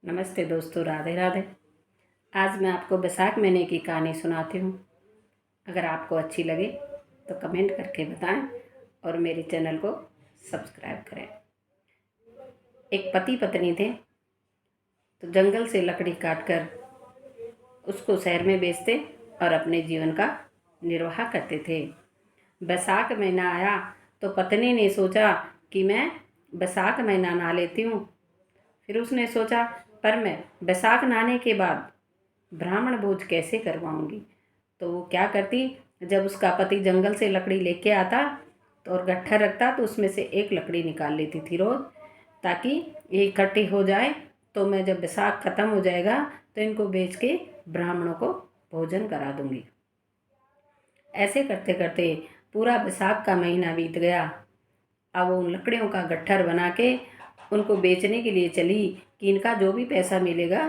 नमस्ते दोस्तों, राधे राधे। आज मैं आपको बैसाख महीने की कहानी सुनाती हूँ। अगर आपको अच्छी लगे तो कमेंट करके बताएं और मेरे चैनल को सब्सक्राइब करें। एक पति पत्नी थे, तो जंगल से लकड़ी काटकर उसको शहर में बेचते और अपने जीवन का निर्वाह करते थे। बैसाख महीना आया तो पत्नी ने सोचा कि मैं बैसाख महीना नहा लेती हूँ। फिर उसने सोचा, पर मैं बैसाख नहाने के बाद ब्राह्मण भोज कैसे करवाऊंगी। तो वो क्या करती, जब उसका पति जंगल से लकड़ी लेके आता तो और गट्ठर रखता तो उसमें से एक लकड़ी निकाल लेती थी रोज़, ताकि ये इकट्ठी हो जाए। तो मैं जब बैसाख ख़त्म हो जाएगा तो इनको बेच के ब्राह्मणों को भोजन करा दूंगी। ऐसे करते करते पूरा बैसाख का महीना बीत गया। अब उन लकड़ियों का गट्ठर बना के उनको बेचने के लिए चली कि इनका जो भी पैसा मिलेगा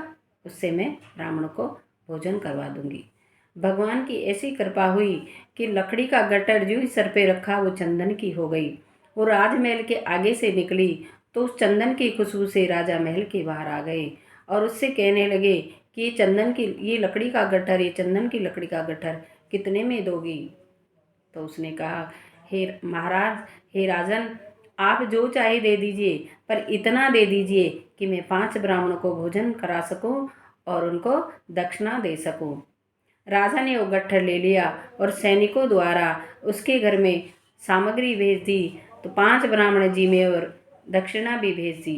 उससे मैं ब्राह्मणों को भोजन करवा दूंगी। भगवान की ऐसी कृपा हुई कि लकड़ी का गट्ठर जो ही सर पे रखा वो चंदन की हो गई। वो राजमहल के आगे से निकली तो उस चंदन की खुशबू से राजा महल के बाहर आ गए और उससे कहने लगे कि ये लकड़ी का गट्ठर, ये चंदन की लकड़ी का गट्ठर कितने में दोगी। तो उसने कहा, हे महाराज, हे राजन, आप जो चाहे दे दीजिए, पर इतना दे दीजिए कि मैं 5 ब्राह्मणों को भोजन करा सकूं और उनको दक्षिणा दे सकूं। राजा ने वो गट्ठर ले लिया और सैनिकों द्वारा उसके घर में सामग्री भेज दी। तो 5 ब्राह्मण जी में और दक्षिणा भी भेज दी।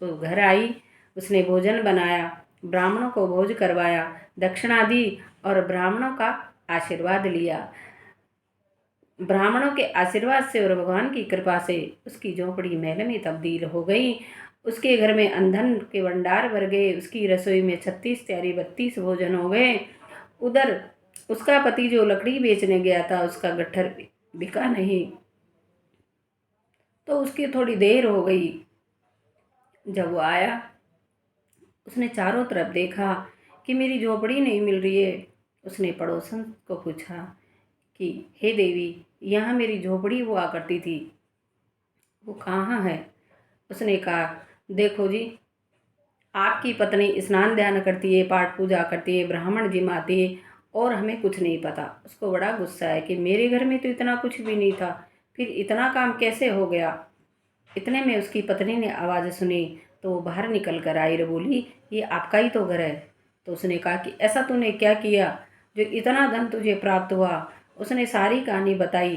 तो घर आई, उसने भोजन बनाया, ब्राह्मणों को भोज करवाया, दक्षिणा दी और ब्राह्मणों का आशीर्वाद लिया। ब्राह्मणों के आशीर्वाद से और भगवान की कृपा से उसकी झोंपड़ी महल में तब्दील हो गई। उसके घर में अंधन के भंडार भर गए। उसकी रसोई में 36 तैयारी 32 भोजन हो गए। उधर उसका पति जो लकड़ी बेचने गया था, उसका गट्ठर बिका नहीं। तो उसकी थोड़ी देर हो गई। जब वो आया, उसने चारों तरफ देखा कि मेरी झोपड़ी नहीं मिल रही है। उसने पड़ोसन को पूछा कि हे देवी, यहाँ मेरी झोपड़ी हुआ करती थी, वो कहाँ है। उसने कहा, देखो जी, आपकी पत्नी स्नान ध्यान करती है, पाठ पूजा करती है, ब्राह्मण जिमाती है और हमें कुछ नहीं पता। उसको बड़ा गुस्सा है कि मेरे घर में तो इतना कुछ भी नहीं था, फिर इतना काम कैसे हो गया। इतने में उसकी पत्नी ने आवाज़ सुनी तो वो बाहर निकल कर आई और बोली, ये आपका ही तो घर है। तो उसने कहा कि ऐसा तूने क्या किया जो इतना धन तुझे प्राप्त हुआ। उसने सारी कहानी बताई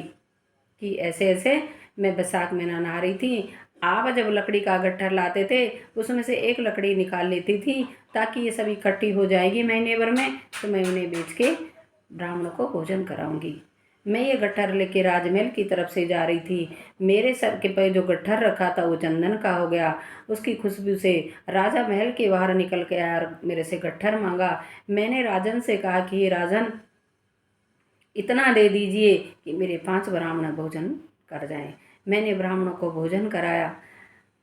कि ऐसे ऐसे मैं बैसाख महीना नहा रही थी। आप जब लकड़ी का गट्ठर लाते थे उसमें से एक लकड़ी निकाल लेती थी, ताकि ये सब इकट्ठी हो जाएगी महीने भर में, तो मैं उन्हें बेच के ब्राह्मणों को भोजन कराऊंगी। मैं ये गट्ठर लेके राजमहल की तरफ से जा रही थी। मेरे सर के पे जो गट्ठर रखा था वो चंदन का हो गया। उसकी खुशबू से राजा महल के बाहर निकल के आया और मेरे से गट्ठर मांगा। मैंने राजन से कहा कि ये राजन, इतना दे दीजिए कि मेरे 5 ब्राह्मण भोजन कर जाएं। मैंने ब्राह्मणों को भोजन कराया,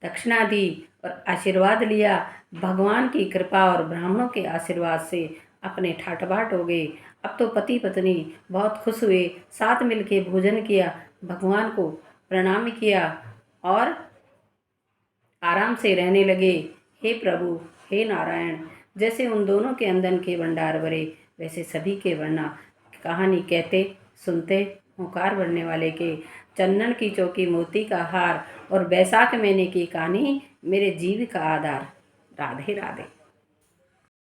दक्षिणा दी और आशीर्वाद लिया। भगवान की कृपा और ब्राह्मणों के आशीर्वाद से अपने ठाट बाट हो गए। अब तो पति पत्नी बहुत खुश हुए, साथ मिलके भोजन किया, भगवान को प्रणाम किया और आराम से रहने लगे। हे प्रभु, हे नारायण, जैसे उन दोनों के अंदन के भंडार भरे, वैसे सभी के भरना। कहानी कहते सुनते हुंकार भरने वाले के, चंदन की चौकी मोती का हार और बैसाख महीने की कहानी मेरे जीव का आधार। राधे राधे।